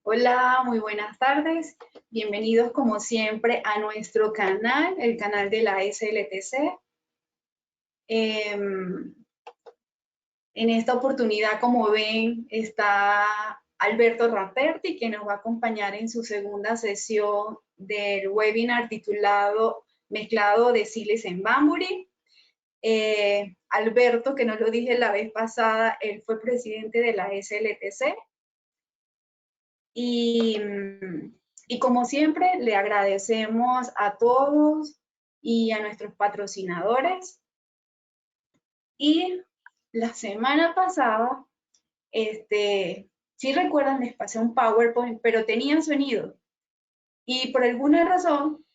Hola, muy buenas tardes. Bienvenidos como siempre a nuestro canal, el canal de la SLTC. En esta oportunidad, como ven, está Alberto Ramperti, que nos va a acompañar en su segunda sesión del webinar titulado Mezclado de Siles en Banbury. Alberto, que no lo dije la vez pasada, él fue presidente de la SLTC. Y como siempre, le agradecemos a todos y a nuestros patrocinadores. Y la semana pasada, si recuerdan, les pasé un PowerPoint, pero tenían sonido. Y por alguna razón,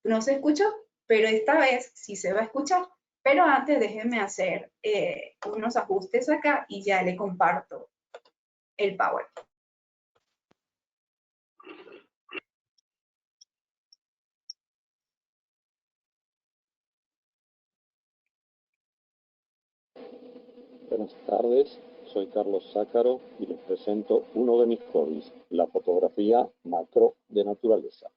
no se escuchó, pero esta vez sí se va a escuchar. Pero antes déjenme hacer unos ajustes acá y ya le comparto el PowerPoint. Buenas tardes, soy Carlos Zácaro y les presento uno de mis hobbies, la fotografía macro de naturaleza.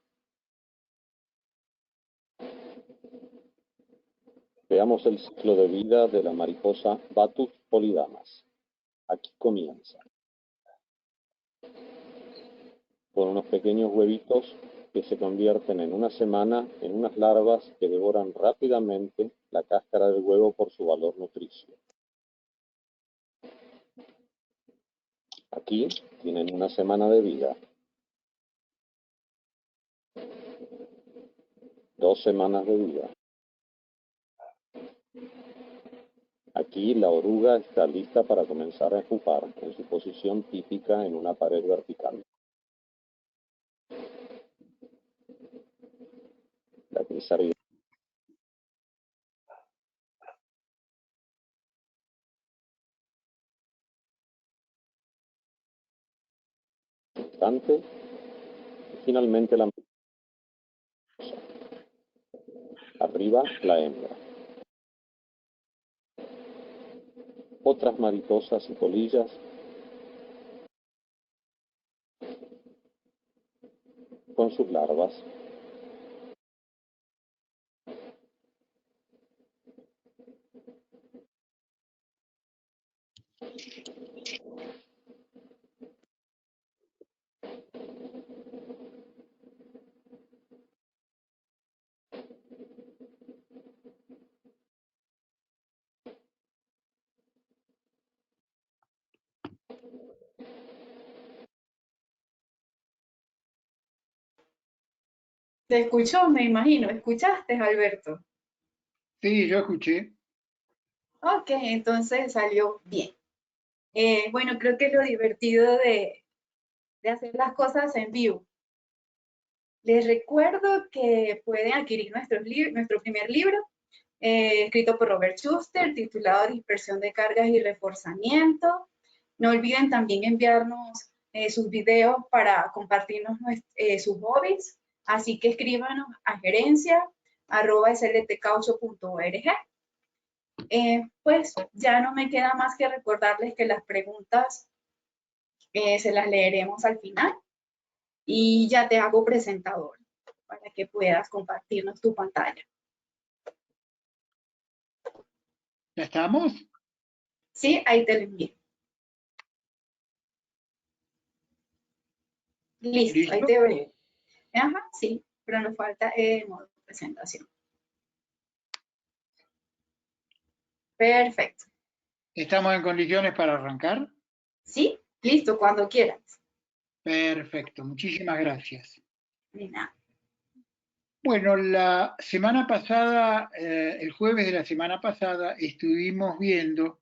Veamos el ciclo de vida de la mariposa Batus polydamas. Aquí comienza. Con unos pequeños huevitos que se convierten en una semana en unas larvas que devoran rápidamente la cáscara del huevo por su valor nutricio. Aquí tienen una semana de vida. 2 semanas de vida. Aquí la oruga está lista para comenzar a pupar en su posición típica en una pared vertical. La crisaridea y finalmente la mariposa. Arriba la hembra. Otras mariposas y polillas con sus larvas. ¿Se escuchó? Me imagino. ¿Escuchaste, Alberto? Sí, yo escuché. Ok, entonces salió bien. Bueno, creo que es lo divertido de hacer las cosas en vivo. Les recuerdo que pueden adquirir nuestro primer libro, escrito por Robert Schuster, titulado Dispersión de cargas y reforzamiento. No olviden también enviarnos sus videos para compartirnos sus hobbies. Así que escríbanos a gerencia@sltcaucho.org. Pues ya no me queda más que recordarles que las preguntas se las leeremos al final y ya te hago presentador para que puedas compartirnos tu pantalla. ¿Ya estamos? Sí, ahí te lo envío. Listo, ahí ¿Listo? te veo. Ajá, sí, pero nos falta el modo de presentación. Perfecto. ¿Estamos en condiciones para arrancar? Sí, listo, cuando quieras. Perfecto, muchísimas gracias. De nada. Bueno, la semana pasada, el jueves de la semana pasada, estuvimos viendo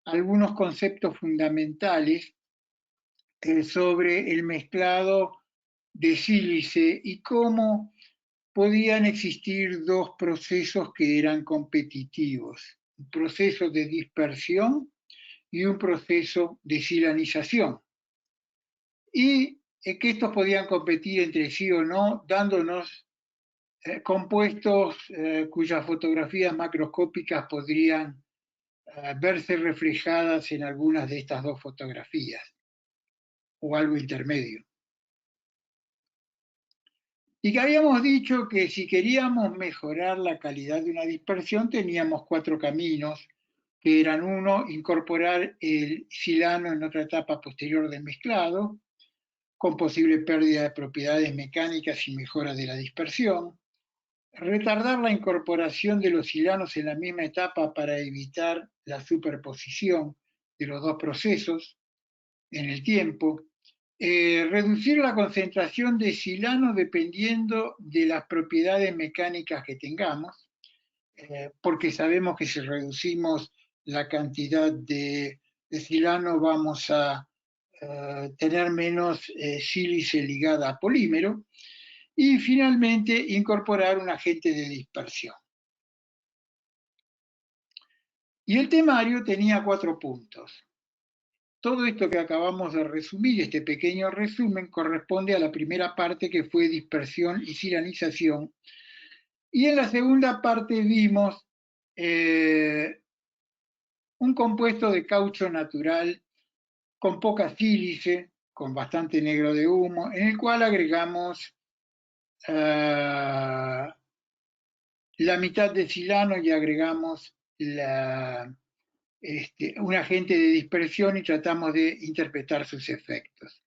algunos conceptos fundamentales sobre el mezclado de sílice y cómo podían existir dos procesos que eran competitivos, un proceso de dispersión y un proceso de silanización. Y que estos podían competir entre sí o no, dándonos compuestos cuyas fotografías macroscópicas podrían verse reflejadas en algunas de estas dos fotografías. o algo intermedio. Y que habíamos dicho que si queríamos mejorar la calidad de una dispersión teníamos 4 caminos, que eran: uno, incorporar el silano en otra etapa posterior del mezclado, con posible pérdida de propiedades mecánicas y mejora de la dispersión; retardar la incorporación de los silanos en la misma etapa para evitar la superposición de los dos procesos en el tiempo; reducir la concentración de silano dependiendo de las propiedades mecánicas que tengamos, porque sabemos que si reducimos la cantidad de silano vamos a tener menos sílice ligada a polímero; y finalmente incorporar un agente de dispersión. Y el temario tenía 4 puntos. Todo esto que acabamos de resumir, este pequeño resumen, corresponde a la primera parte, que fue dispersión y silanización. Y en la segunda parte vimos un compuesto de caucho natural con poca sílice, con bastante negro de humo, en el cual agregamos la mitad de silano y agregamos un agente de dispersión y tratamos de interpretar sus efectos.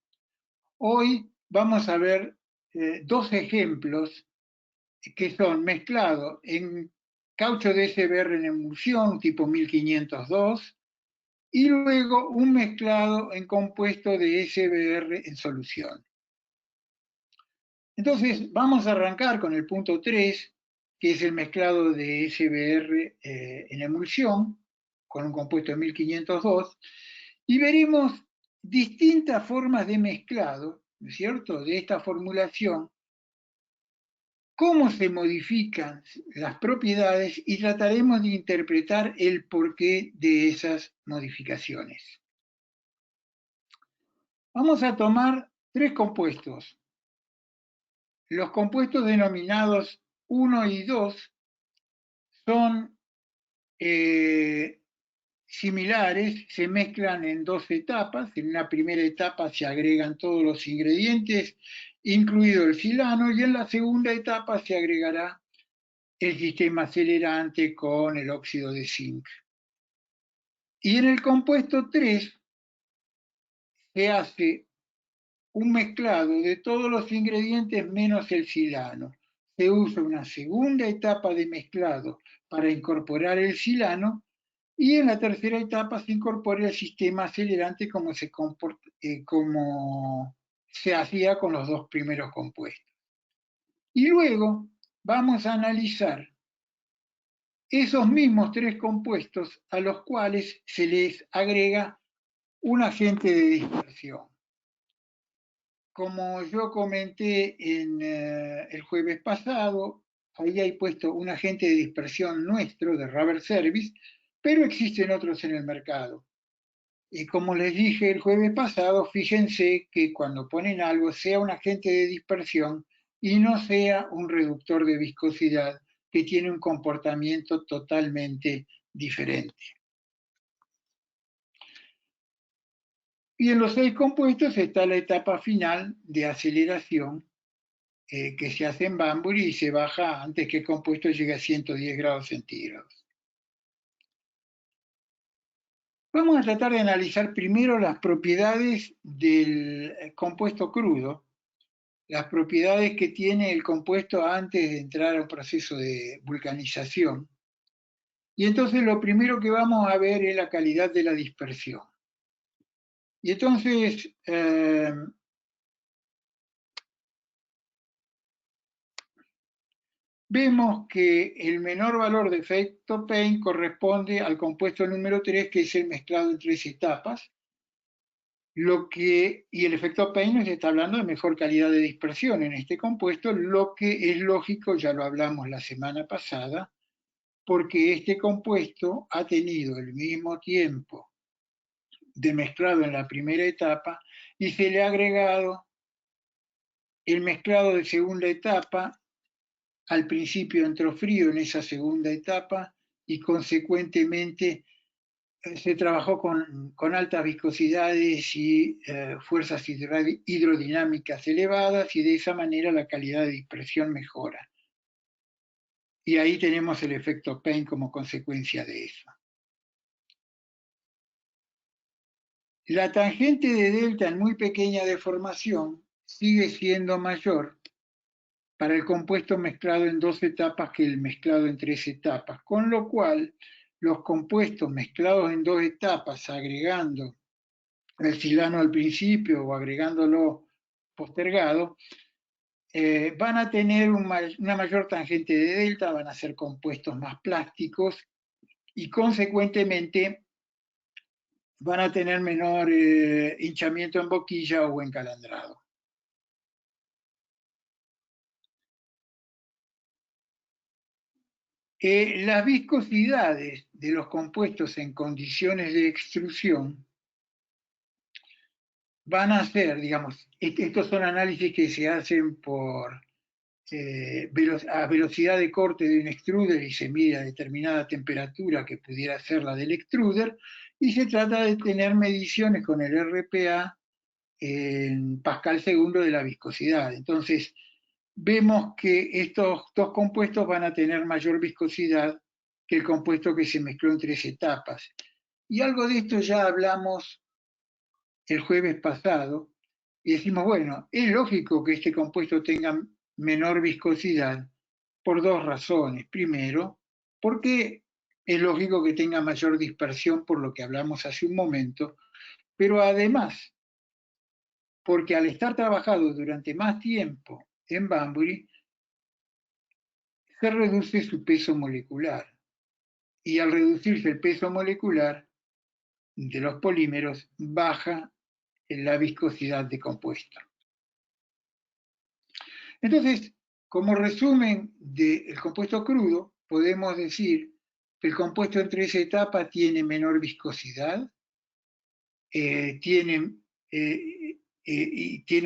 Hoy vamos a ver 2 ejemplos que son mezclados en caucho de SBR en emulsión tipo 1502 y luego un mezclado en compuesto de SBR en solución. Entonces vamos a arrancar con el punto 3, que es el mezclado de SBR en emulsión con un compuesto de 1502, y veremos distintas formas de mezclado, ¿no es cierto?, de esta formulación, cómo se modifican las propiedades y trataremos de interpretar el porqué de esas modificaciones. Vamos a tomar 3 compuestos. Los compuestos denominados 1 y 2 son similares, se mezclan en 2 etapas. En una primera etapa se agregan todos los ingredientes, incluido el silano, y en la segunda etapa se agregará el sistema acelerante con el óxido de zinc. Y en el compuesto 3 se hace un mezclado de todos los ingredientes menos el silano. Se usa una segunda etapa de mezclado para incorporar el silano, y en la tercera etapa se incorpora el sistema acelerante como se hacía con los 2 primeros compuestos. Y luego vamos a analizar esos mismos 3 compuestos a los cuales se les agrega un agente de dispersión. Como yo comenté en el jueves pasado, ahí hay puesto un agente de dispersión nuestro, de Rubber Service, pero existen otros en el mercado. Y como les dije el jueves pasado, fíjense que cuando ponen algo sea un agente de dispersión y no sea un reductor de viscosidad, que tiene un comportamiento totalmente diferente. Y en los 6 compuestos está la etapa final de aceleración, que se hace en Banbury y se baja antes que el compuesto llegue a 110 grados centígrados. Vamos a tratar de analizar primero las propiedades del compuesto crudo, las propiedades que tiene el compuesto antes de entrar a un proceso de vulcanización. Y entonces lo primero que vamos a ver es la calidad de la dispersión. Y entonces vemos que el menor valor de efecto Payne corresponde al compuesto número 3, que es el mezclado en 3 etapas. Y el efecto Payne nos está hablando de mejor calidad de dispersión en este compuesto, lo que es lógico, ya lo hablamos la semana pasada, porque este compuesto ha tenido el mismo tiempo de mezclado en la primera etapa y se le ha agregado el mezclado de segunda etapa. Al principio entró frío en esa segunda etapa y consecuentemente se trabajó con altas viscosidades y fuerzas hidrodinámicas elevadas y de esa manera la calidad de dispersión mejora. Y ahí tenemos el efecto Paine como consecuencia de eso. La tangente de delta en muy pequeña deformación sigue siendo mayor para el compuesto mezclado en 2 etapas que el mezclado en 3 etapas, con lo cual los compuestos mezclados en 2 etapas, agregando el silano al principio o agregándolo postergado, van a tener una mayor tangente de delta, van a ser compuestos más plásticos y consecuentemente van a tener menor hinchamiento en boquilla o encalandrado. Las viscosidades de los compuestos en condiciones de extrusión van a ser, digamos, estos son análisis que se hacen por a velocidad de corte de un extruder y se mide a determinada temperatura que pudiera ser la del extruder, y se trata de tener mediciones con el RPA en pascal segundo de la viscosidad. Entonces, vemos que estos dos compuestos van a tener mayor viscosidad que el compuesto que se mezcló en 3 etapas. Y algo de esto ya hablamos el jueves pasado, y decimos, bueno, es lógico que este compuesto tenga menor viscosidad por 2 razones. Primero, porque es lógico que tenga mayor dispersión por lo que hablamos hace un momento, pero además, porque al estar trabajado durante más tiempo en Banbury, se reduce su peso molecular. Y al reducirse el peso molecular de los polímeros, baja la viscosidad de compuesto. Entonces, como resumen del compuesto crudo, podemos decir que el compuesto en 3 etapas tiene menor viscosidad, tiene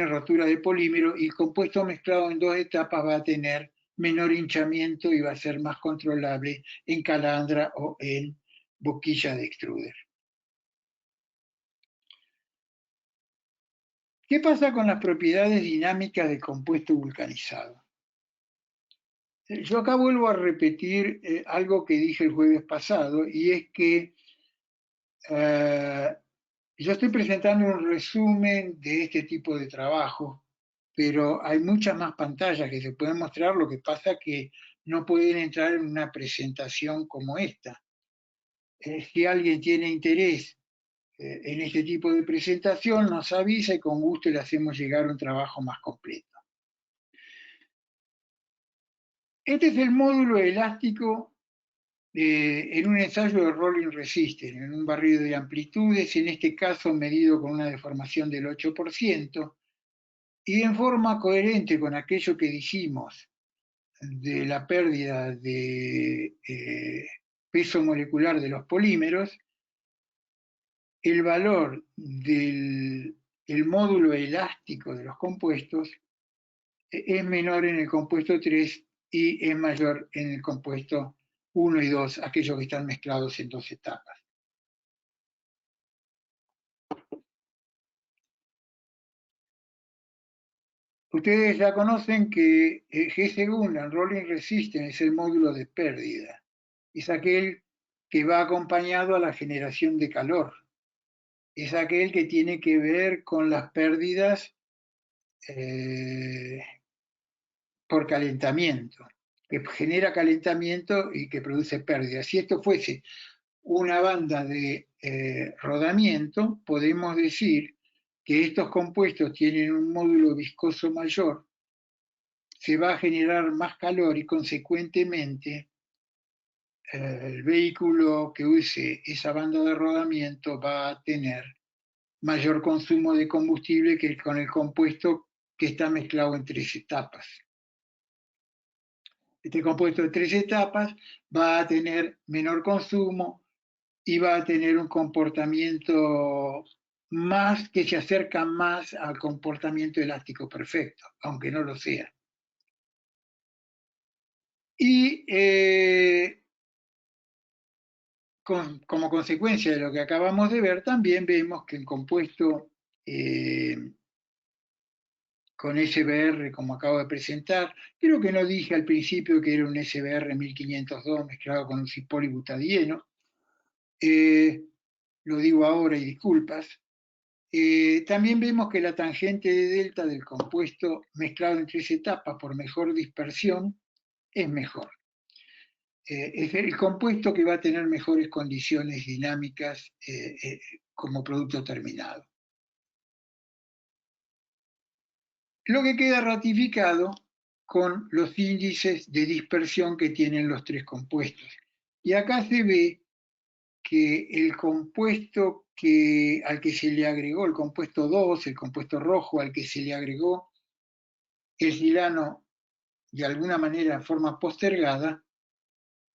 rotura de polímero, y el compuesto mezclado en 2 etapas va a tener menor hinchamiento y va a ser más controlable en calandra o en boquilla de extruder. ¿Qué pasa con las propiedades dinámicas del compuesto vulcanizado? Yo acá vuelvo a repetir algo que dije el jueves pasado, y es que yo estoy presentando un resumen de este tipo de trabajo, pero hay muchas más pantallas que se pueden mostrar, lo que pasa que no pueden entrar en una presentación como esta. Si alguien tiene interés en este tipo de presentación, nos avisa y con gusto le hacemos llegar un trabajo más completo. Este es el módulo elástico en un ensayo de Rolling Resistance, en un barrido de amplitudes, en este caso medido con una deformación del 8%, y en forma coherente con aquello que dijimos de la pérdida de peso molecular de los polímeros, el valor del módulo elástico de los compuestos es menor en el compuesto 3 y es mayor en el compuesto 1 y 2, aquellos que están mezclados en 2 etapas. Ustedes ya conocen que G segunda en Rolling Resistance es el módulo de pérdida. Es aquel que va acompañado a la generación de calor. Es aquel que tiene que ver con las pérdidas por calentamiento, que genera calentamiento y que produce pérdidas. Si esto fuese una banda de rodamiento, podemos decir que estos compuestos tienen un módulo viscoso mayor, se va a generar más calor y consecuentemente el vehículo que use esa banda de rodamiento va a tener mayor consumo de combustible que con el compuesto que está mezclado en 3 etapas. Este compuesto de 3 etapas va a tener menor consumo y va a tener un comportamiento más que se acerca más al comportamiento elástico perfecto, aunque no lo sea. Y como consecuencia de lo que acabamos de ver, también vemos que el compuesto con SBR, como acabo de presentar, creo que no dije al principio que era un SBR 1502 mezclado con un cipolibutadieno, lo digo ahora y disculpas. También vemos que la tangente de delta del compuesto mezclado en 3 etapas por mejor dispersión es mejor. Es el compuesto que va a tener mejores condiciones dinámicas como producto terminado. Lo que queda ratificado con los índices de dispersión que tienen los 3 compuestos. Y acá se ve que el compuesto al que se le agregó, el compuesto 2, el compuesto rojo al que se le agregó el silano de alguna manera en forma postergada,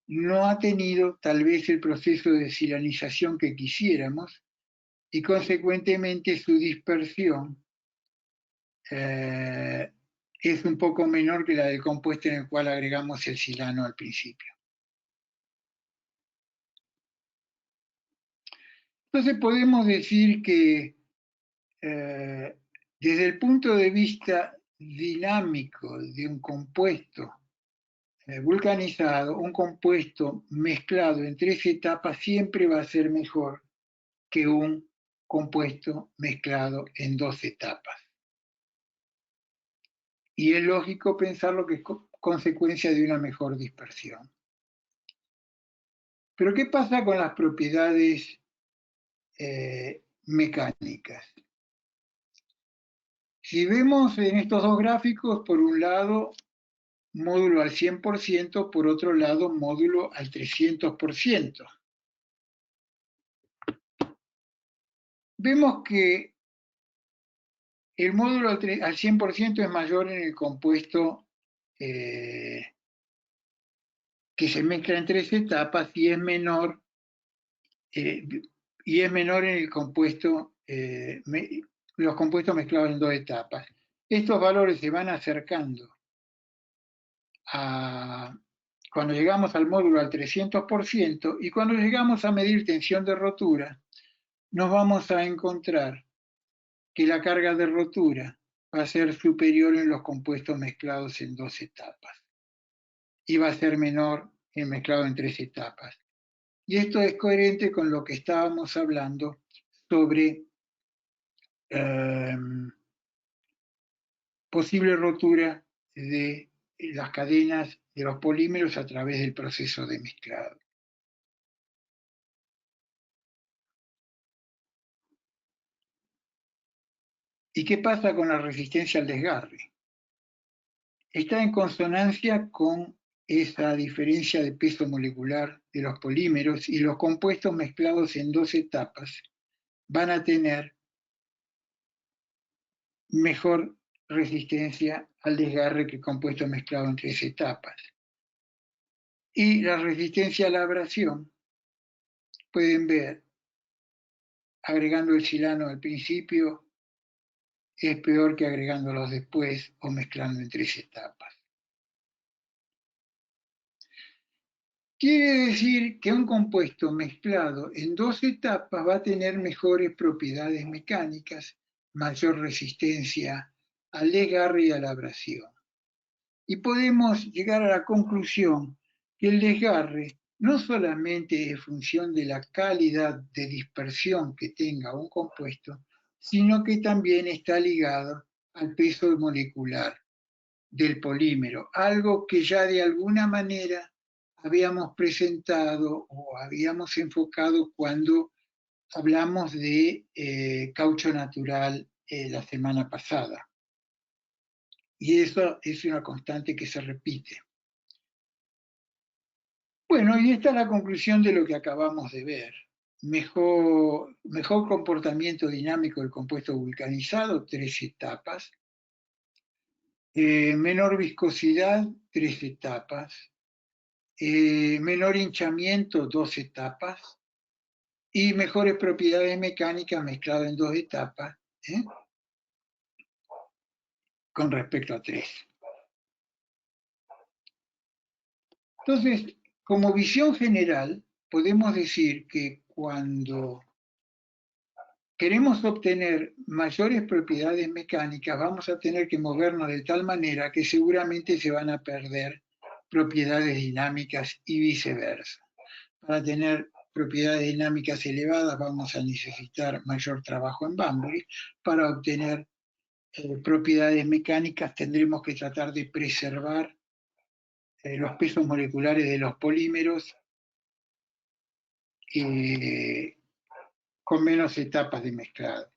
no ha tenido tal vez el proceso de silanización que quisiéramos y consecuentemente su dispersión es un poco menor que la del compuesto en el cual agregamos el silano al principio. Entonces podemos decir que desde el punto de vista dinámico de un compuesto vulcanizado, un compuesto mezclado en 3 etapas siempre va a ser mejor que un compuesto mezclado en 2 etapas. Y es lógico pensarlo que es consecuencia de una mejor dispersión. Pero ¿qué pasa con las propiedades mecánicas? Si vemos en estos dos gráficos, por un lado, módulo al 100%, por otro lado, módulo al 300%. Vemos que el módulo al 100% es mayor en el compuesto que se mezcla en 3 etapas y es menor en el compuesto, los compuestos mezclados en 2 etapas. Estos valores se van acercando cuando llegamos al módulo al 300% y cuando llegamos a medir tensión de rotura, nos vamos a encontrar que la carga de rotura va a ser superior en los compuestos mezclados en 2 etapas y va a ser menor en mezclado en 3 etapas. Y esto es coherente con lo que estábamos hablando sobre posible rotura de las cadenas de los polímeros a través del proceso de mezclado. ¿Y qué pasa con la resistencia al desgarre? Está en consonancia con esa diferencia de peso molecular de los polímeros y los compuestos mezclados en 2 etapas van a tener mejor resistencia al desgarre que el compuesto mezclado en 3 etapas. Y la resistencia a la abrasión, pueden ver, agregando el silano al principio, es peor que agregándolos después o mezclando en 3 etapas. Quiere decir que un compuesto mezclado en 2 etapas va a tener mejores propiedades mecánicas, mayor resistencia al desgarre y a la abrasión. Y podemos llegar a la conclusión que el desgarre no solamente es función de la calidad de dispersión que tenga un compuesto, sino que también está ligado al peso molecular del polímero, algo que ya de alguna manera habíamos presentado o habíamos enfocado cuando hablamos de caucho natural la semana pasada. Y eso es una constante que se repite. Bueno, y esta es la conclusión de lo que acabamos de ver. Mejor comportamiento dinámico del compuesto vulcanizado, 3 etapas. Menor viscosidad, 3 etapas. Menor hinchamiento, 2 etapas. Y mejores propiedades mecánicas mezclado en 2 etapas, con respecto a 3. Entonces, como visión general, podemos decir que cuando queremos obtener mayores propiedades mecánicas, vamos a tener que movernos de tal manera que seguramente se van a perder propiedades dinámicas y viceversa. Para tener propiedades dinámicas elevadas vamos a necesitar mayor trabajo en Banbury. Para obtener propiedades mecánicas tendremos que tratar de preservar los pesos moleculares de los polímeros con menos etapas de mezclado.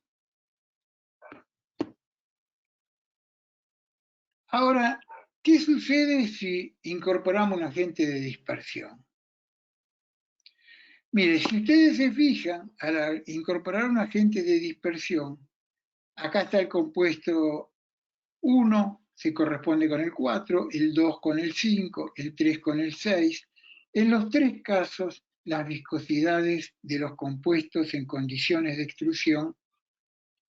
Ahora, ¿qué sucede si incorporamos un agente de dispersión? Mire, si ustedes se fijan, al incorporar un agente de dispersión, acá está el compuesto 1, se corresponde con el 4, el 2 con el 5, el 3 con el 6. En los tres casos, las viscosidades de los compuestos en condiciones de extrusión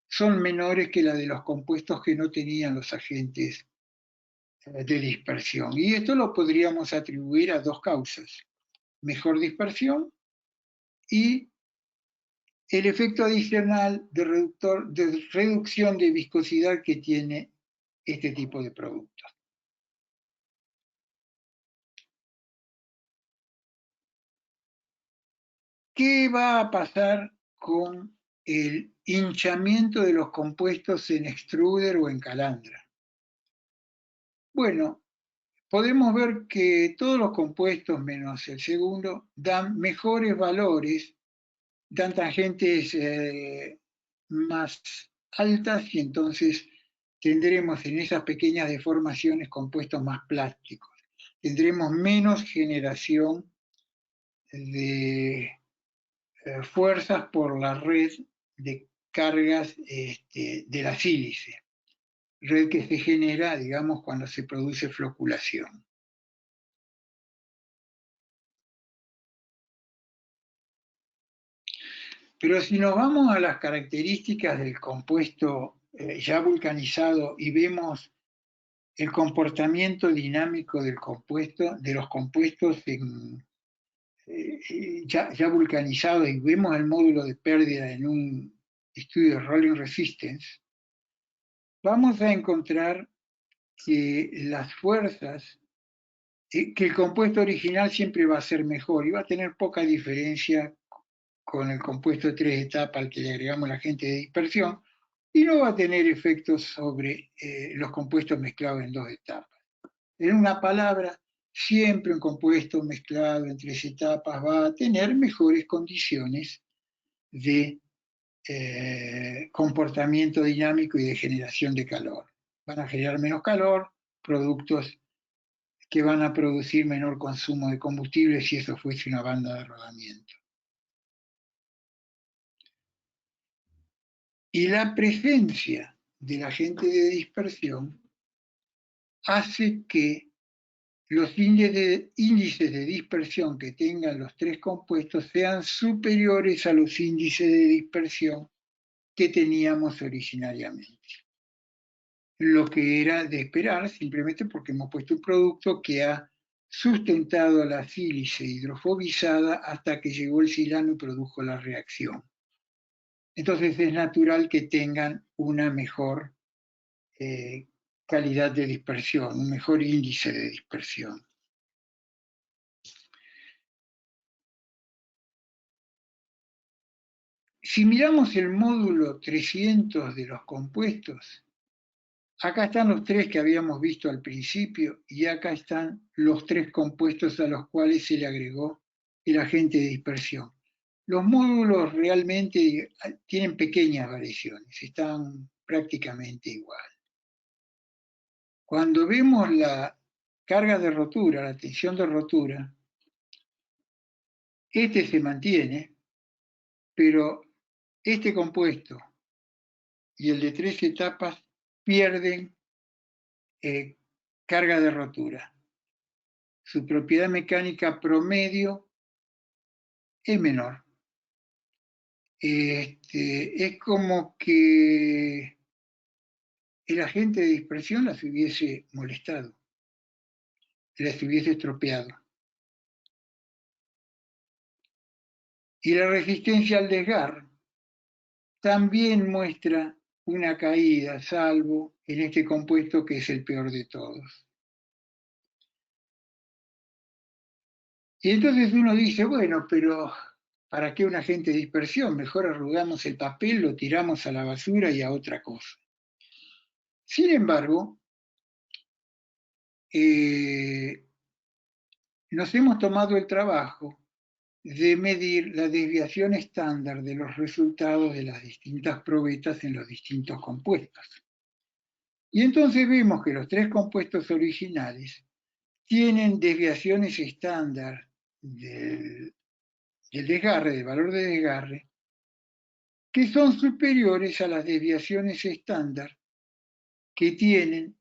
son menores que las de los compuestos que no tenían los agentes de dispersión. Y esto lo podríamos atribuir a dos causas: mejor dispersión y el efecto adicional de reducción de viscosidad que tiene este tipo de productos. ¿Qué va a pasar con el hinchamiento de los compuestos en extruder o en calandra? Bueno, podemos ver que todos los compuestos menos el segundo dan mejores valores, dan tangentes más altas, y entonces tendremos en esas pequeñas deformaciones compuestos más plásticos. Tendremos menos generación de fuerzas por la red de cargas de la sílice, red que se genera, digamos, cuando se produce floculación. Pero si nos vamos a las características del compuesto ya vulcanizado y vemos el comportamiento dinámico del compuesto, de los compuestos ya vulcanizados, y vemos el módulo de pérdida en un estudio de rolling resistance, vamos a encontrar que las fuerzas, que el compuesto original siempre va a ser mejor y va a tener poca diferencia con el compuesto de 3 etapas al que le agregamos el agente de dispersión, y no va a tener efectos sobre los compuestos mezclados en 2 etapas. En una palabra, siempre un compuesto mezclado en 3 etapas va a tener mejores condiciones de comportamiento dinámico y de generación de calor. Van a generar menos calor, productos que van a producir menor consumo de combustible si eso fuese una banda de rodamiento. Y la presencia del agente de dispersión hace que los índices de dispersión que tengan los tres compuestos sean superiores a los índices de dispersión que teníamos originariamente. Lo que era de esperar, simplemente porque hemos puesto un producto que ha sustentado la sílice hidrofobizada hasta que llegó el silano y produjo la reacción. Entonces es natural que tengan una mejor calidad de dispersión, un mejor índice de dispersión. Si miramos el módulo 300 de los compuestos, acá están los tres que habíamos visto al principio y acá están los tres compuestos a los cuales se le agregó el agente de dispersión. Los módulos realmente tienen pequeñas variaciones, están prácticamente igual. Cuando vemos la carga de rotura, la tensión de rotura, este se mantiene, pero este compuesto y el de 3 etapas pierden carga de rotura. Su propiedad mecánica promedio es menor. Es como que el agente de dispersión las hubiese molestado, las hubiese estropeado. Y la resistencia al desgarre también muestra una caída, salvo en este compuesto que es el peor de todos. Y entonces uno dice, bueno, pero ¿para qué un agente de dispersión? Mejor arrugamos el papel, lo tiramos a la basura y a otra cosa. Sin embargo, nos hemos tomado el trabajo de medir la desviación estándar de los resultados de las distintas probetas en los distintos compuestos. Y entonces vemos que los tres compuestos originales tienen desviaciones estándar del desgarre, del valor de desgarre, que son superiores a las desviaciones estándar que tienen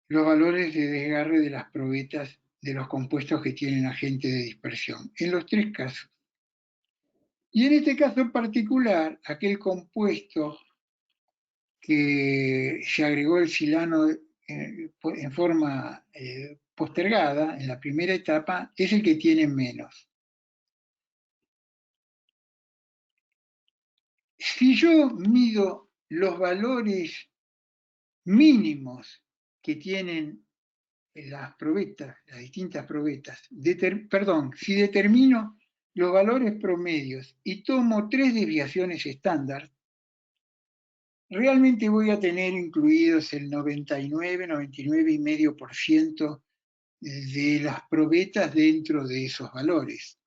los valores de desgarre de las probetas de los compuestos que tienen agente de dispersión, en los tres casos. Y en este caso en particular, aquel compuesto que se agregó el silano en forma postergada, en la primera etapa, es el que tiene menos. Si yo mido los valores mínimos que tienen las probetas, las distintas probetas, si determino los valores promedios y tomo tres desviaciones estándar, realmente voy a tener incluidos el 99, 99,5% de las probetas dentro de esos valores.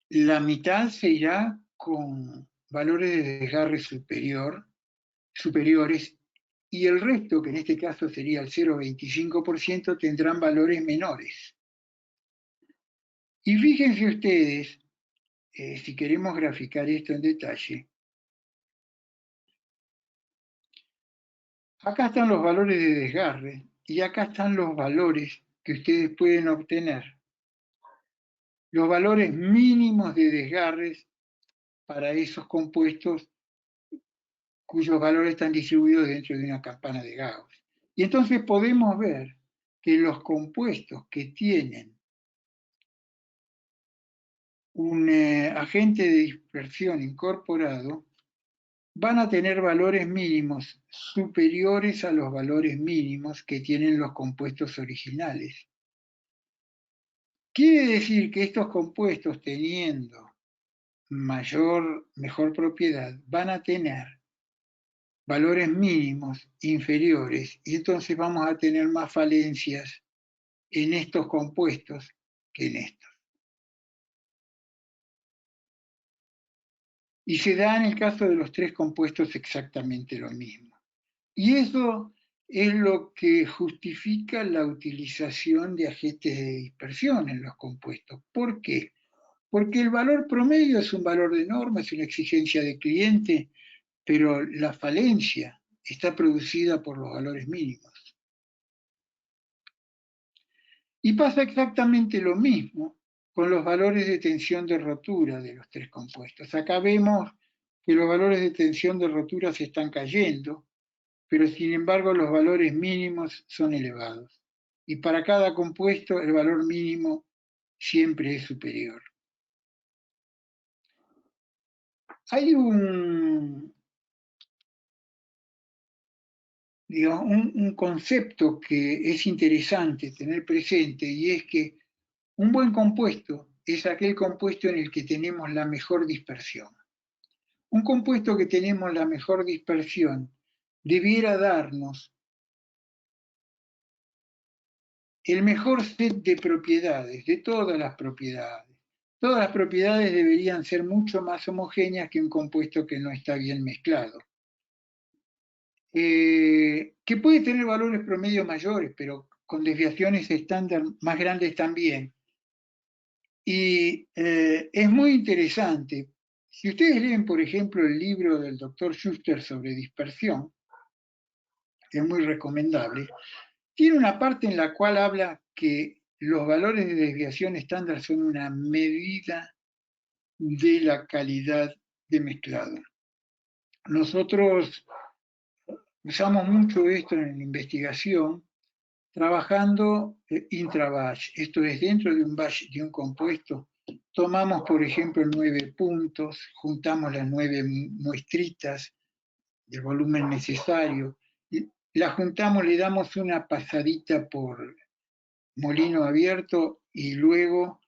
La mitad se irá con valores de desgarre superiores y el resto, que en este caso sería el 0,25%, tendrán valores menores. Y fíjense ustedes, si queremos graficar esto en detalle, acá están los valores de desgarre y acá están los valores que ustedes pueden obtener. Los valores mínimos de desgarres para esos compuestos cuyos valores están distribuidos dentro de una campana de Gauss. Y entonces podemos ver que los compuestos que tienen un agente de dispersión incorporado van a tener valores mínimos superiores a los valores mínimos que tienen los compuestos originales. Quiere decir que estos compuestos, teniendo mejor propiedad, van a tener valores mínimos inferiores y entonces vamos a tener más falencias en estos compuestos que en estos. Y se da en el caso de los tres compuestos exactamente lo mismo. Y eso es lo que justifica la utilización de agentes de dispersión en los compuestos. ¿Por qué? Porque el valor promedio es un valor de norma, es una exigencia de cliente, pero la falencia está producida por los valores mínimos. Y pasa exactamente lo mismo con los valores de tensión de rotura de los tres compuestos. Acá vemos que los valores de tensión de rotura se están cayendo, pero sin embargo los valores mínimos son elevados. Y para cada compuesto el valor mínimo siempre es superior. Hay un concepto que es interesante tener presente y es que un buen compuesto es aquel compuesto en el que tenemos la mejor dispersión. Un compuesto que tenemos la mejor dispersión debiera darnos el mejor set de propiedades, de todas las propiedades. Todas las propiedades deberían ser mucho más homogéneas que un compuesto que no está bien mezclado. Que puede tener valores promedio mayores, pero con desviaciones estándar más grandes también. Y es muy interesante. Si ustedes leen, por ejemplo, el libro del doctor Schuster sobre dispersión, es muy recomendable, tiene una parte en la cual habla que los valores de desviación estándar son una medida de la calidad de mezclado. Nosotros usamos mucho esto en la investigación, trabajando intra-batch, esto es dentro de un batch de un compuesto, tomamos, por ejemplo, 9 puntos, juntamos las 9 muestritas del volumen necesario, la juntamos, le damos una pasadita por molino abierto y luego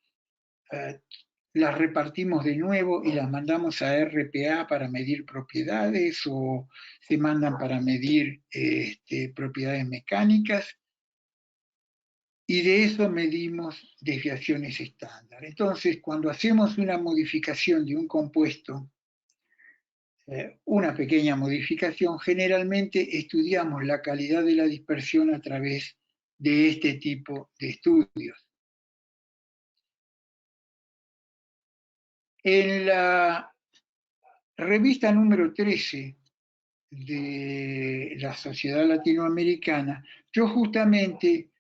las repartimos de nuevo y las mandamos a RPA para medir propiedades o se mandan para medir propiedades mecánicas y de eso medimos desviaciones estándar. Entonces, cuando hacemos una modificación de un compuesto, una pequeña modificación, generalmente estudiamos la calidad de la dispersión a través de este tipo de estudios. En la revista número 13 de la Sociedad Latinoamericana, yo justamente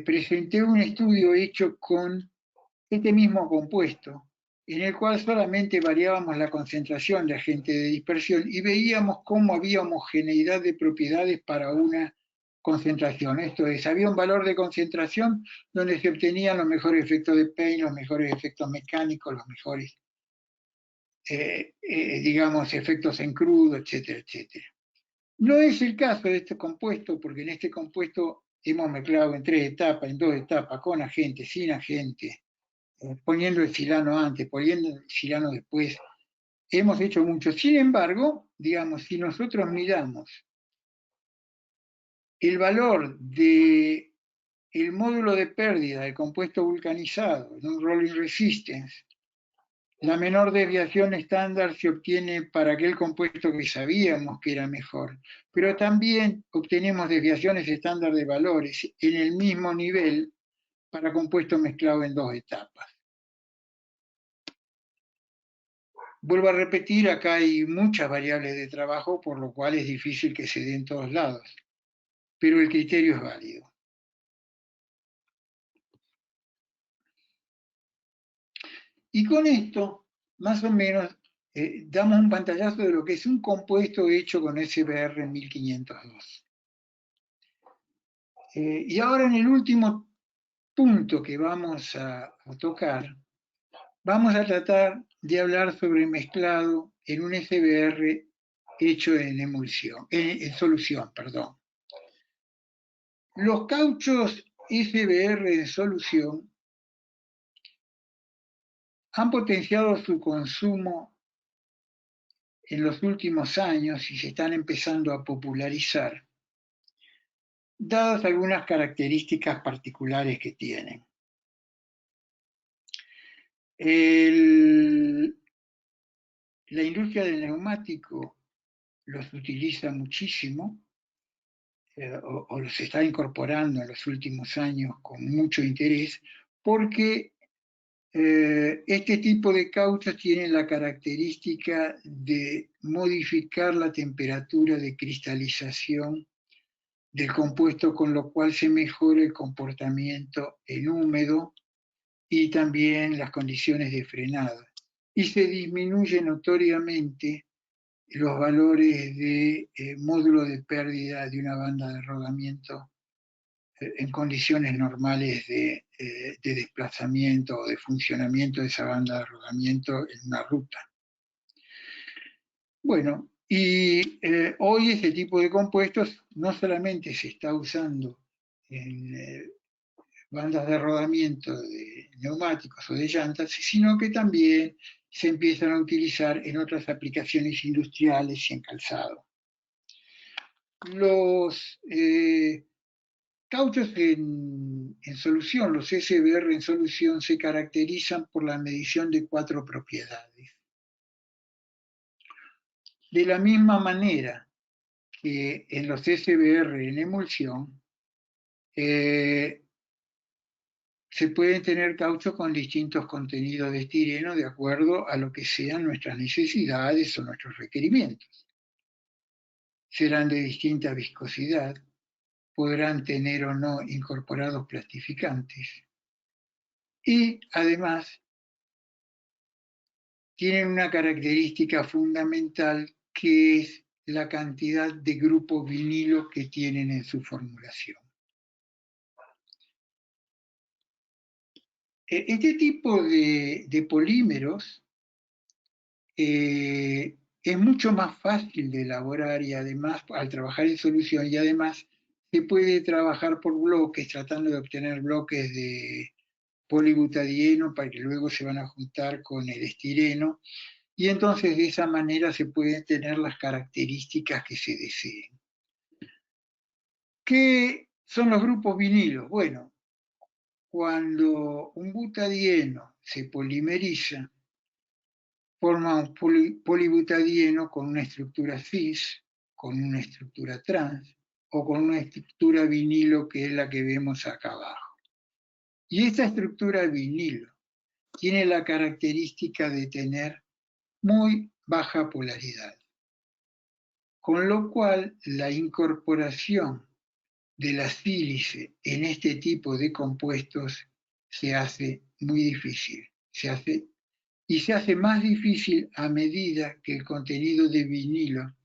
presenté un estudio hecho con este mismo compuesto, en el cual solamente variábamos la concentración de agente de dispersión y veíamos cómo había homogeneidad de propiedades para una concentración. Esto es, había un valor de concentración donde se obtenían los mejores efectos de Payne, los mejores efectos mecánicos, los mejores, digamos, efectos en crudo, etcétera, etcétera. No es el caso de este compuesto, porque en este compuesto hemos mezclado en 3 etapas, en 2 etapas, con agente, sin agente, poniendo el silano antes, poniendo el silano después. Hemos hecho mucho. Sin embargo, digamos, si nosotros miramos el valor del módulo de pérdida del compuesto vulcanizado en un rolling resistance, la menor desviación estándar se obtiene para aquel compuesto que sabíamos que era mejor, pero también obtenemos desviaciones estándar de valores en el mismo nivel para compuestos mezclados en 2 etapas. Vuelvo a repetir, acá hay muchas variables de trabajo, por lo cual es difícil que se dé en todos lados, pero el criterio es válido. Y con esto, más o menos, damos un pantallazo de lo que es un compuesto hecho con SBR 1502. Y ahora en el último punto que vamos a tocar, vamos a tratar de hablar sobre mezclado en un SBR hecho en emulsión, en solución, perdón. Los cauchos SBR en solución han potenciado su consumo en los últimos años y se están empezando a popularizar, dadas algunas características particulares que tienen. La industria del neumático los utiliza muchísimo, o los está incorporando en los últimos años con mucho interés, porque este tipo de cauchos tienen la característica de modificar la temperatura de cristalización del compuesto, con lo cual se mejora el comportamiento en húmedo y también las condiciones de frenado. Y se disminuye notoriamente los valores de módulo de pérdida de una banda de rodamiento en condiciones normales de desplazamiento o de funcionamiento de esa banda de rodamiento en una ruta. Bueno, y hoy este tipo de compuestos no solamente se está usando en bandas de rodamiento de neumáticos o de llantas, sino que también se empiezan a utilizar en otras aplicaciones industriales y en calzado. Los cauchos en solución, los SBR en solución, se caracterizan por la medición de 4 propiedades. De la misma manera que en los SBR en emulsión, se pueden tener cauchos con distintos contenidos de estireno de acuerdo a lo que sean nuestras necesidades o nuestros requerimientos. Serán de distinta viscosidad, podrán tener o no incorporados plastificantes. Y además tienen una característica fundamental que es la cantidad de grupo vinilo que tienen en su formulación. Este tipo de polímeros es mucho más fácil de elaborar y además al trabajar en solución y además se puede trabajar por bloques tratando de obtener bloques de polibutadieno para que luego se van a juntar con el estireno y entonces de esa manera se pueden tener las características que se deseen. ¿Qué son los grupos vinilos? Bueno, cuando un butadieno se polimeriza, forma un polibutadieno con una estructura cis, con una estructura trans o con una estructura vinilo que es la que vemos acá abajo. Y esta estructura vinilo tiene la característica de tener muy baja polaridad, con lo cual la incorporación de la sílice en este tipo de compuestos se hace muy difícil, se hace más difícil a medida que el contenido de vinilo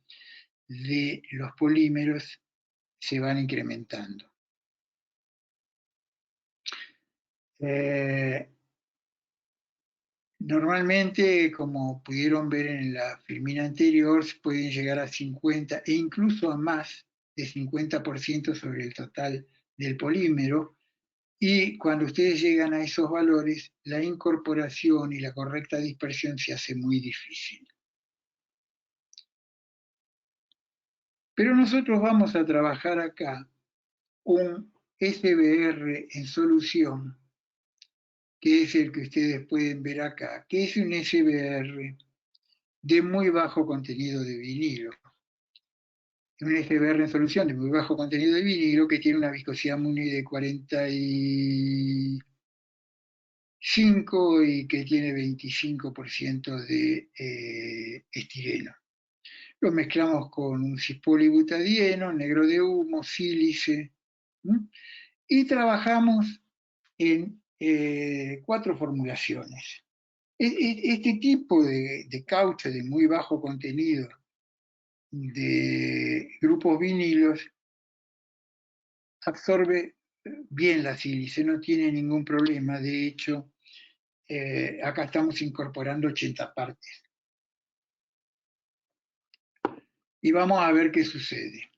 de los polímeros se van incrementando. Normalmente, como pudieron ver en la filmina anterior, pueden llegar a 50 e incluso a más de 50% sobre el total del polímero, y cuando ustedes llegan a esos valores, la incorporación y la correcta dispersión se hace muy difícil. Pero nosotros vamos a trabajar acá un SBR en solución, que es el que ustedes pueden ver acá, que es un SBR de muy bajo contenido de vinilo. Un SBR en solución de muy bajo contenido de vinilo que tiene una viscosidad MUNI de 45 y que tiene 25% de estireno. Lo mezclamos con un cispolibutadieno, negro de humo, sílice, y trabajamos en 4 formulaciones. Este tipo de caucho de muy bajo contenido de grupos vinilos absorbe bien la sílice, no tiene ningún problema. De hecho, acá estamos incorporando 80 partes. Y vamos a ver qué sucede.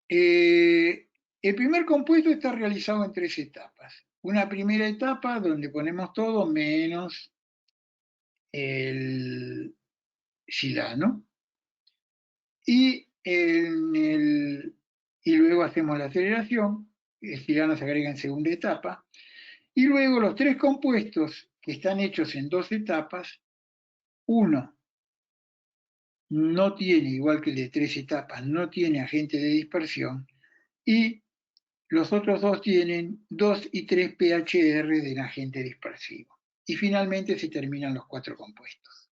El primer compuesto está realizado en 3 etapas. Una primera etapa donde ponemos todo menos el silano. Y luego hacemos la aceleración, el silano se agrega en segunda etapa, y luego los 3 compuestos que están hechos en 2 etapas, uno no tiene, igual que el de 3 etapas, no tiene agente de dispersión, y los otros 2 tienen 2 y 3 PHR del agente dispersivo. Y finalmente se terminan los 4 compuestos.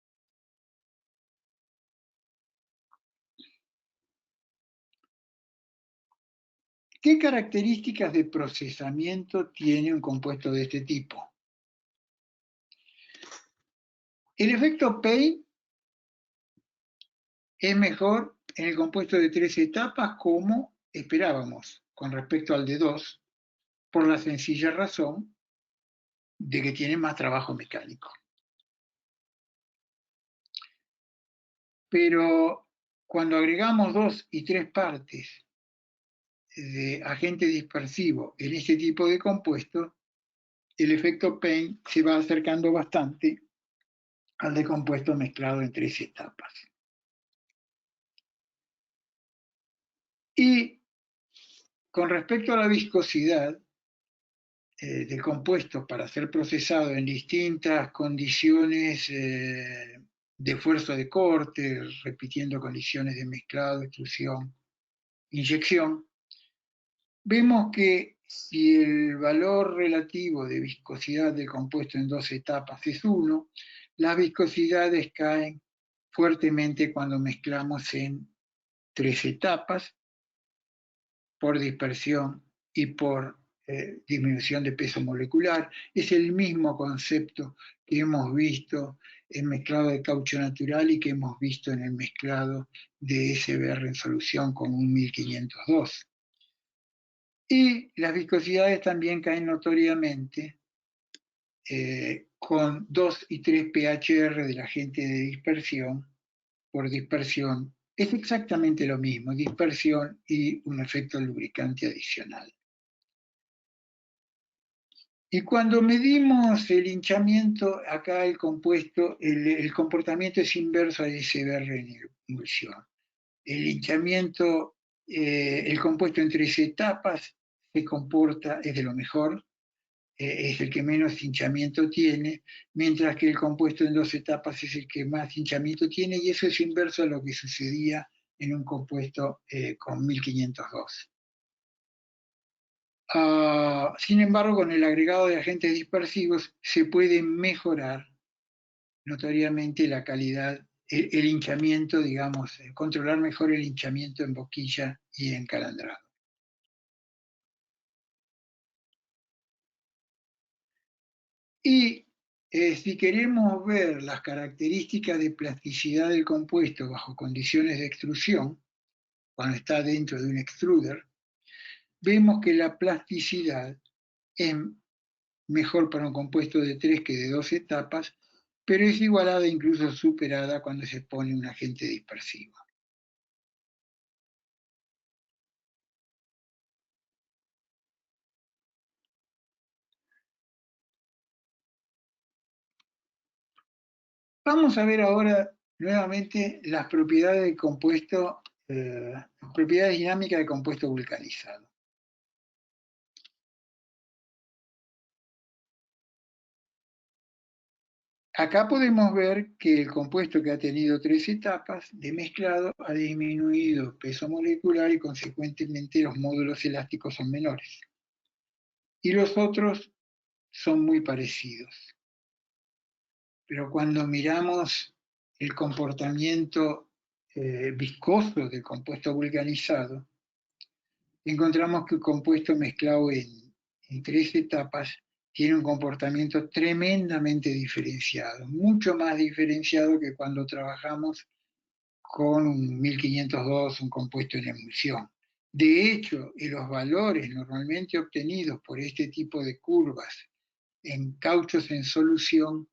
¿Qué características de procesamiento tiene un compuesto de este tipo? El efecto Payne es mejor en el compuesto de 3 etapas como esperábamos con respecto al de 2, por la sencilla razón de que tiene más trabajo mecánico. Pero cuando agregamos 2 y 3 partes de agente dispersivo en este tipo de compuesto, el efecto Payne se va acercando bastante al de compuesto mezclado en 3 etapas. Y con respecto a la viscosidad del compuesto para ser procesado en distintas condiciones de esfuerzo de corte, repitiendo condiciones de mezclado, extrusión, inyección, vemos que si el valor relativo de viscosidad del compuesto en 2 etapas es 1, las viscosidades caen fuertemente cuando mezclamos en 3 etapas por dispersión y por disminución de peso molecular. Es el mismo concepto que hemos visto en mezclado de caucho natural y que hemos visto en el mezclado de SBR en solución con un 1502. Y las viscosidades también caen notoriamente con 2 y 3 pHr del agente de dispersión por dispersión. Es exactamente lo mismo, dispersión y un efecto lubricante adicional. Y cuando medimos el hinchamiento, acá el compuesto, el comportamiento es inverso al SBR en emulsión. El hinchamiento, el compuesto en 3 etapas se comporta, es de lo mejor, es el que menos hinchamiento tiene, mientras que el compuesto en 2 etapas es el que más hinchamiento tiene, y eso es inverso a lo que sucedía en un compuesto con 1502. Sin embargo, con el agregado de agentes dispersivos se puede mejorar notoriamente la calidad, el hinchamiento, digamos, controlar mejor el hinchamiento en boquilla y en calandrado. Y si queremos ver las características de plasticidad del compuesto bajo condiciones de extrusión, cuando está dentro de un extruder, vemos que la plasticidad es mejor para un compuesto de 3 que de 2 etapas, pero es igualada e incluso superada cuando se pone un agente dispersivo. Vamos a ver ahora nuevamente las propiedades del compuesto, las propiedades dinámicas del compuesto vulcanizado. Acá podemos ver que el compuesto que ha tenido 3 etapas de mezclado ha disminuido peso molecular y consecuentemente los módulos elásticos son menores. Y los otros son muy parecidos. Pero cuando miramos el comportamiento viscoso del compuesto vulcanizado, encontramos que el compuesto mezclado en 3 etapas tiene un comportamiento tremendamente diferenciado, mucho más diferenciado que cuando trabajamos con un 1502, un compuesto en emulsión. De hecho, los valores normalmente obtenidos por este tipo de curvas en cauchos en solución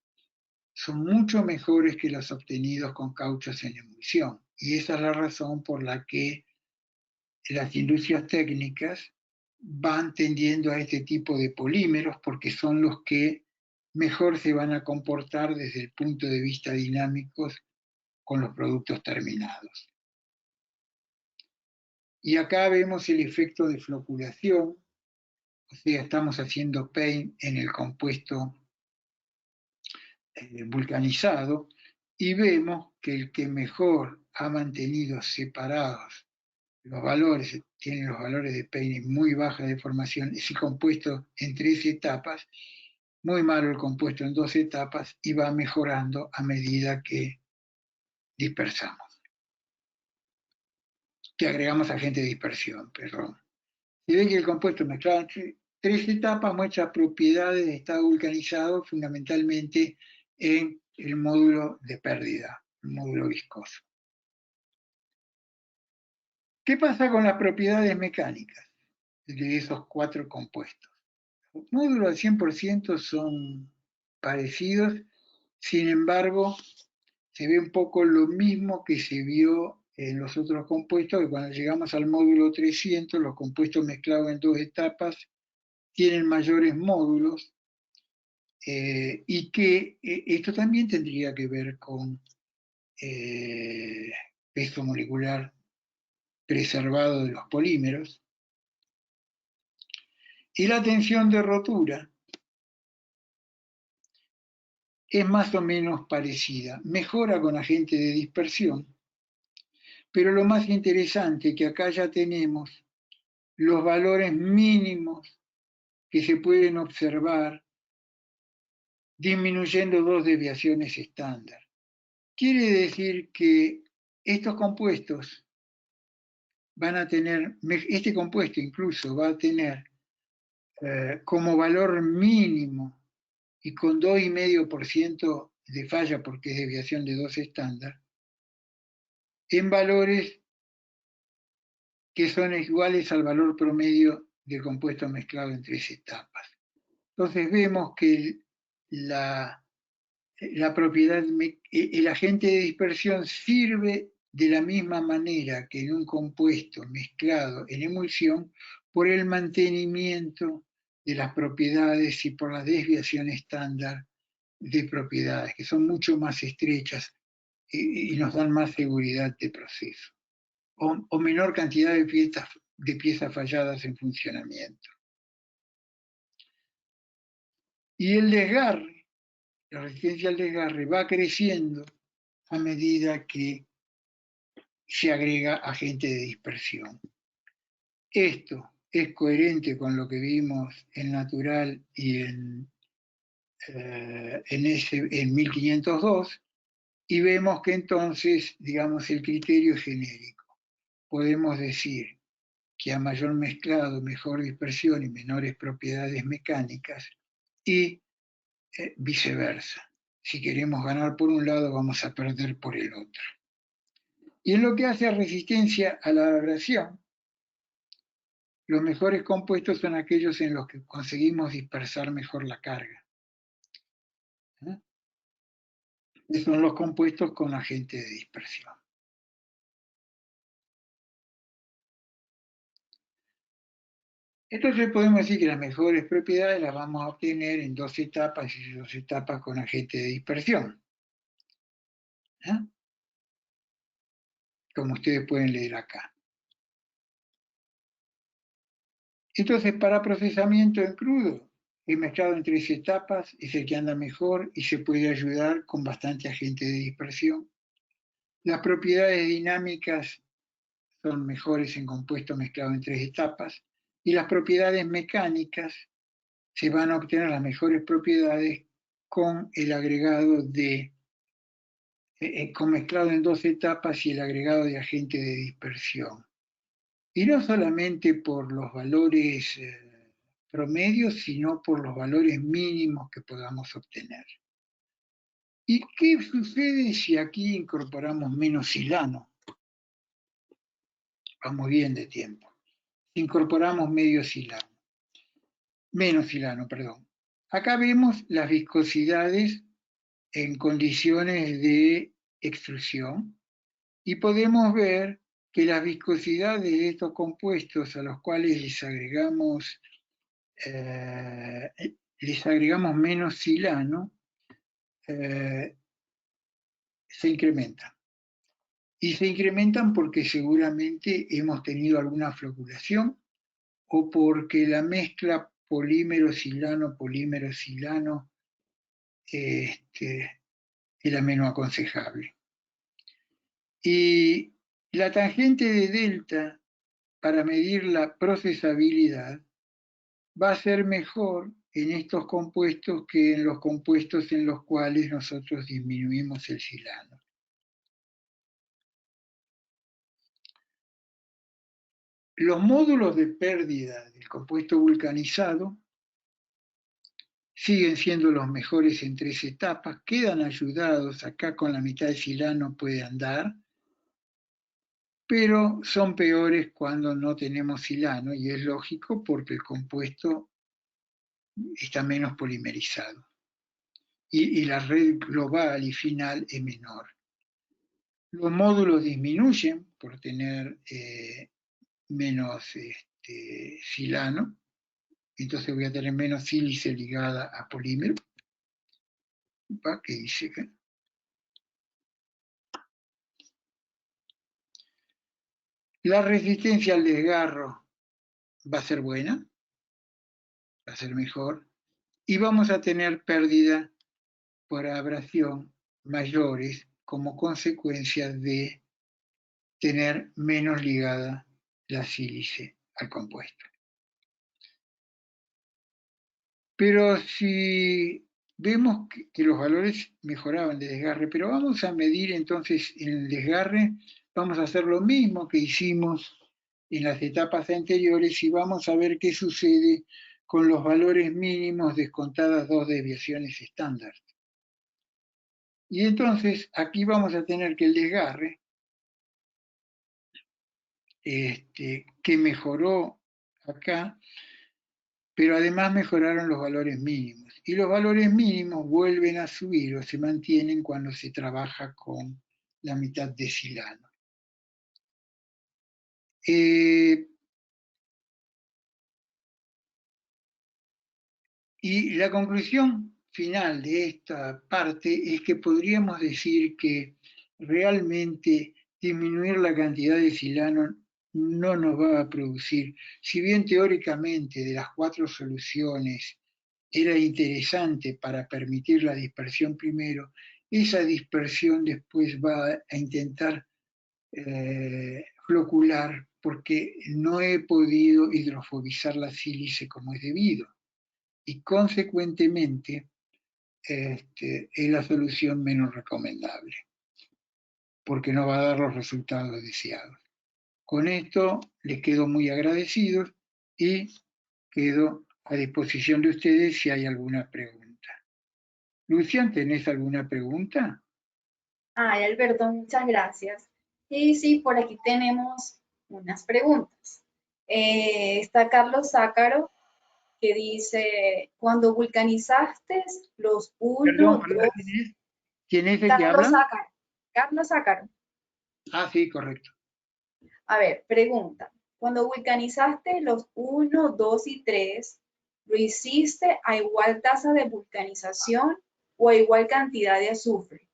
son mucho mejores que los obtenidos con cauchos en emulsión. Y esa es la razón por la que las industrias técnicas van tendiendo a este tipo de polímeros porque son los que mejor se van a comportar desde el punto de vista dinámico con los productos terminados. Y acá vemos el efecto de floculación, o sea, estamos haciendo paint en el compuesto vulcanizado y vemos que el que mejor ha mantenido separados los valores, tiene los valores de paint muy baja de formación, es el compuesto en 3 etapas, muy malo el compuesto en 2 etapas y va mejorando a medida que dispersamos, que agregamos agente de dispersión, perdón. Se ve que el compuesto mezclado en 3 etapas muestra propiedades de estado vulcanizado fundamentalmente en el módulo de pérdida, el módulo viscoso. ¿Qué pasa con las propiedades mecánicas de esos 4 compuestos? Los módulos al 100% son parecidos, sin embargo, se ve un poco lo mismo que se vio en los otros compuestos, que cuando llegamos al módulo 300, los compuestos mezclados en 2 etapas tienen mayores módulos, y que esto también tendría que ver con peso molecular preservado de los polímeros. Y la tensión de rotura es más o menos parecida, mejora con agente de dispersión, pero lo más interesante es que acá ya tenemos los valores mínimos que se pueden observar disminuyendo 2 desviaciones estándar. Quiere decir que estos compuestos van a tener, este compuesto incluso va a tener como valor mínimo y con 2,5% de falla porque es desviación de 2 estándar, en valores que son iguales al valor promedio del compuesto mezclado en 3 etapas. Entonces vemos que propiedad, el agente de dispersión sirve de la misma manera que en un compuesto mezclado en emulsión por el mantenimiento de las propiedades y por la desviación estándar de propiedades, que son mucho más estrechas y nos dan más seguridad de proceso, o menor cantidad de piezas falladas en funcionamiento. Y el desgarre, la resistencia al desgarre va creciendo a medida que se agrega agente de dispersión. Esto es coherente con lo que vimos en Natural y en 1502, y vemos que entonces, digamos, el criterio es genérico. Podemos decir que a mayor mezclado, mejor dispersión y menores propiedades mecánicas, y viceversa. Si queremos ganar por un lado, vamos a perder por el otro. Y en lo que hace a resistencia a la abrasión, los mejores compuestos son aquellos en los que conseguimos dispersar mejor la carga. Son los compuestos con agente de dispersión. Entonces podemos decir que las mejores propiedades las vamos a obtener en 2 etapas y 2 etapas con agente de dispersión. Como ustedes pueden leer acá. Entonces, para procesamiento en crudo, el mezclado en 3 etapas es el que anda mejor y se puede ayudar con bastante agente de dispersión. Las propiedades dinámicas son mejores en compuesto mezclado en 3 etapas, y las propiedades mecánicas se van a obtener las mejores propiedades con el agregado con mezclado en 2 etapas y el agregado de agente de dispersión. Y no solamente por los valores promedios, sino por los valores mínimos que podamos obtener. ¿Y qué sucede si aquí incorporamos menos silano? Vamos bien de tiempo. Incorporamos menos silano, perdón. Acá vemos las viscosidades en condiciones de extrusión y podemos ver que las viscosidades de estos compuestos a los cuales les agregamos menos silano se incrementan. Y se incrementan porque seguramente hemos tenido alguna floculación o porque la mezcla polímero-silano es la menos aconsejable. Y la tangente de delta para medir la procesabilidad va a ser mejor en estos compuestos que en los compuestos en los cuales nosotros disminuimos el silano. Los módulos de pérdida del compuesto vulcanizado siguen siendo los mejores en 3 etapas, quedan ayudados, acá con la mitad de silano puede andar, pero son peores cuando no tenemos silano, y es lógico porque el compuesto está menos polimerizado. Y la red global y final es menor. Los módulos disminuyen por tener menos silano, entonces voy a tener menos sílice ligada a polímero. ¿Qué dice acá? La resistencia al desgarro va a ser buena, va a ser mejor, y vamos a tener pérdida por abrasión mayores como consecuencia de tener menos ligada la sílice al compuesto. Pero si vemos que los valores mejoraban de desgarre, pero vamos a medir entonces en el desgarre, vamos a hacer lo mismo que hicimos en las etapas anteriores y vamos a ver qué sucede con los valores mínimos descontadas 2 desviaciones estándar. Y entonces aquí vamos a tener que el desgarre, que mejoró acá, pero además mejoraron los valores mínimos. y los valores mínimos vuelven a subir o se mantienen cuando se trabaja con la mitad de silano. Y la conclusión final de esta parte es que podríamos decir que realmente disminuir la cantidad de silano no nos va a producir, si bien teóricamente de las 4 soluciones era interesante para permitir la dispersión primero, esa dispersión después va a intentar flocular porque no he podido hidrofobizar la sílice como es debido y consecuentemente es la solución menos recomendable porque no va a dar los resultados deseados. Con esto les quedo muy agradecidos y quedo a disposición de ustedes si hay alguna pregunta. Lucian, ¿tenés alguna pregunta? Ay, Alberto, muchas gracias. Y sí, por aquí tenemos unas preguntas. Está Carlos Zácaro, que dice, cuando vulcanizaste los Perdón, 1, perdón, 2, ¿quién es el que Carlos habla? Zácaro, Carlos Zácaro. Ah, sí, correcto. A ver, pregunta. Cuando vulcanizaste los 1, 2 y 3, ¿lo hiciste a igual tasa de vulcanización o a igual cantidad de azufre?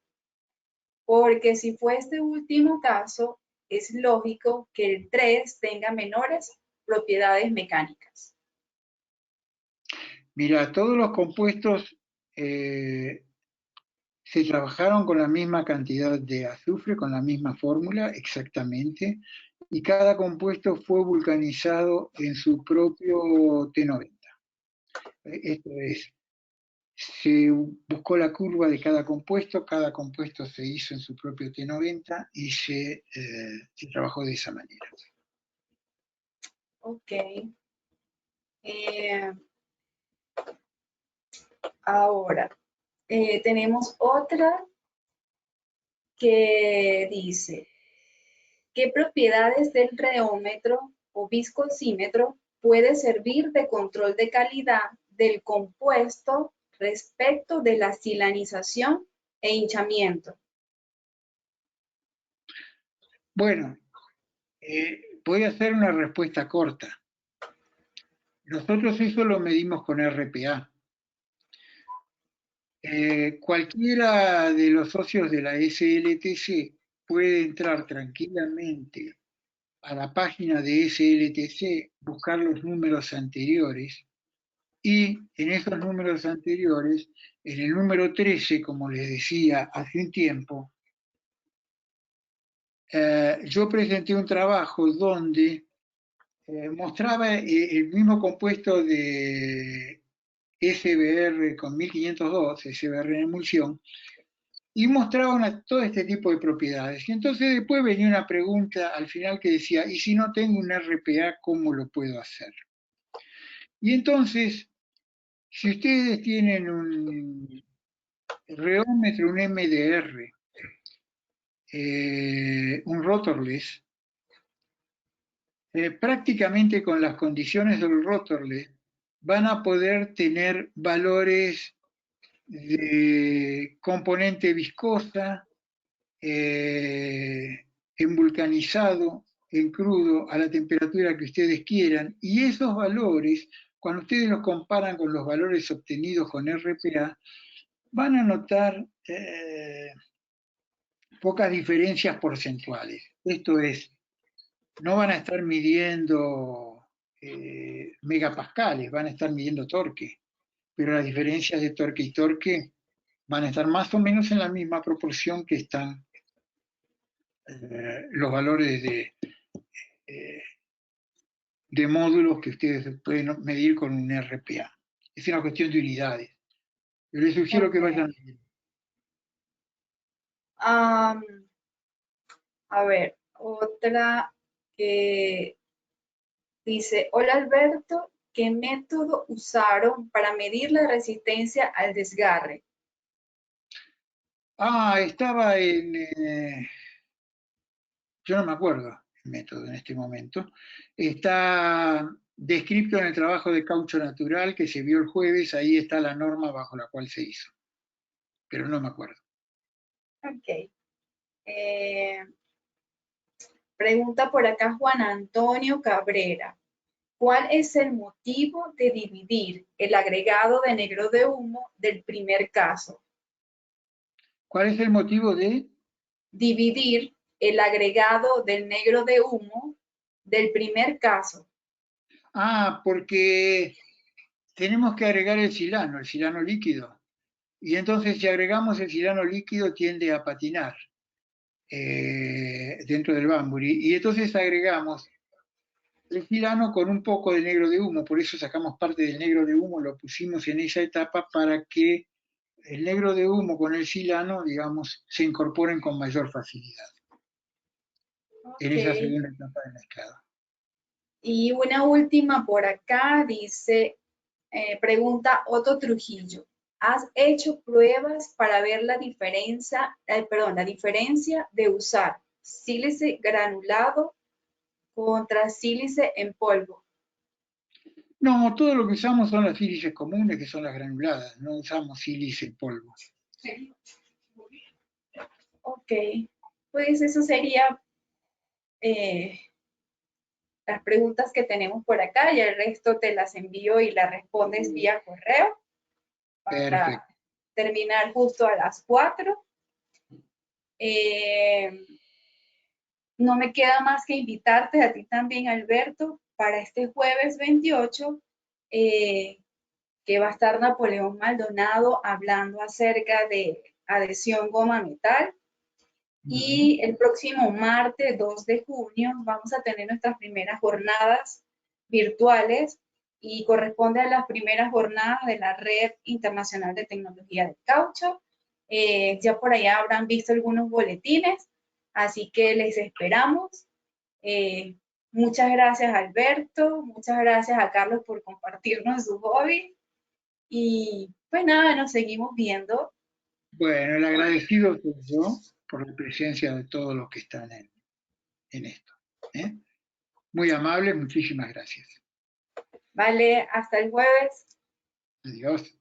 Porque si fue este último caso, es lógico que el 3 tenga menores propiedades mecánicas. Mira, todos los compuestos se trabajaron con la misma cantidad de azufre, con la misma fórmula exactamente, y cada compuesto fue vulcanizado en su propio T90. Esto es, se buscó la curva de cada compuesto se hizo en su propio T90 y se trabajó de esa manera. Ok. Ahora, tenemos otra que dice, ¿qué propiedades del rheómetro o viscosímetro puede servir de control de calidad del compuesto respecto de la silanización e hinchamiento? Bueno, voy a hacer una respuesta corta. Nosotros eso lo medimos con RPA. Cualquiera de los socios de la SLTC puede entrar tranquilamente a la página de SLTC, buscar los números anteriores y en esos números anteriores, en el número 13, como les decía hace un tiempo, yo presenté un trabajo donde mostraba el mismo compuesto de SBR con 1502, SBR en emulsión, y mostraba todo este tipo de propiedades. Y entonces después venía una pregunta al final que decía, ¿y si no tengo un RPA, cómo lo puedo hacer? Y entonces, si ustedes tienen un rheómetro, un MDR, un rotorless, prácticamente con las condiciones del rotorless van a poder tener valores de componente viscosa, en vulcanizado, en crudo, a la temperatura que ustedes quieran, y esos valores, cuando ustedes los comparan con los valores obtenidos con RPA, van a notar pocas diferencias porcentuales. Esto es, no van a estar midiendo megapascales, van a estar midiendo torque, pero las diferencias de torque y torque van a estar más o menos en la misma proporción que están los valores de módulos que ustedes pueden medir con un RPA. Es una cuestión de unidades. Yo les sugiero que Okay. vayan. A ver, otra que dice, hola Alberto, ¿qué método usaron para medir la resistencia al desgarre? Estaba en... yo no me acuerdo el método en este momento. Está descrito en el trabajo de caucho natural que se vio el jueves, ahí está la norma bajo la cual se hizo. Pero no me acuerdo. Ok. Pregunta por acá Juan Antonio Cabrera. ¿Cuál es el motivo de dividir el agregado de negro de humo del primer caso? ¿Cuál es el motivo de? Dividir el agregado del negro de humo del primer caso. Ah, porque tenemos que agregar el silano líquido. Y entonces si agregamos el silano líquido tiende a patinar dentro del Banbury. Y entonces agregamos el silano con un poco de negro de humo. Por eso sacamos parte del negro de humo, lo pusimos en esa etapa para que el negro de humo con el silano, digamos, se incorporen con mayor facilidad en esa Ok. segunda etapa de mezclado. Y una última por acá dice, pregunta Otto Trujillo. ¿Has hecho pruebas para ver la diferencia, la diferencia de usar sílice granulado contra sílice en polvo? No, todo lo que usamos son las sílices comunes, que son las granuladas, no usamos sílice en polvo. Ok, pues eso sería las preguntas que tenemos por acá y el resto te las envío y las respondes vía correo para Perfecto. terminar justo a las 4. No me queda más que invitarte a ti también, Alberto, para este jueves 28, que va a estar Napoleón Maldonado hablando acerca de adhesión goma-metal. Y el próximo martes 2 de junio vamos a tener nuestras primeras jornadas virtuales y corresponde a las primeras jornadas de la Red Internacional de Tecnología del Caucho. Ya por allá habrán visto algunos boletines, así que les esperamos. Muchas gracias Alberto, muchas gracias a Carlos por compartirnos su hobby y pues nada, nos seguimos viendo. Bueno, el agradecido soy yo por la presencia de todos los que están en esto. ¿eh? Muy amable, muchísimas gracias. Vale, hasta el jueves. Adiós.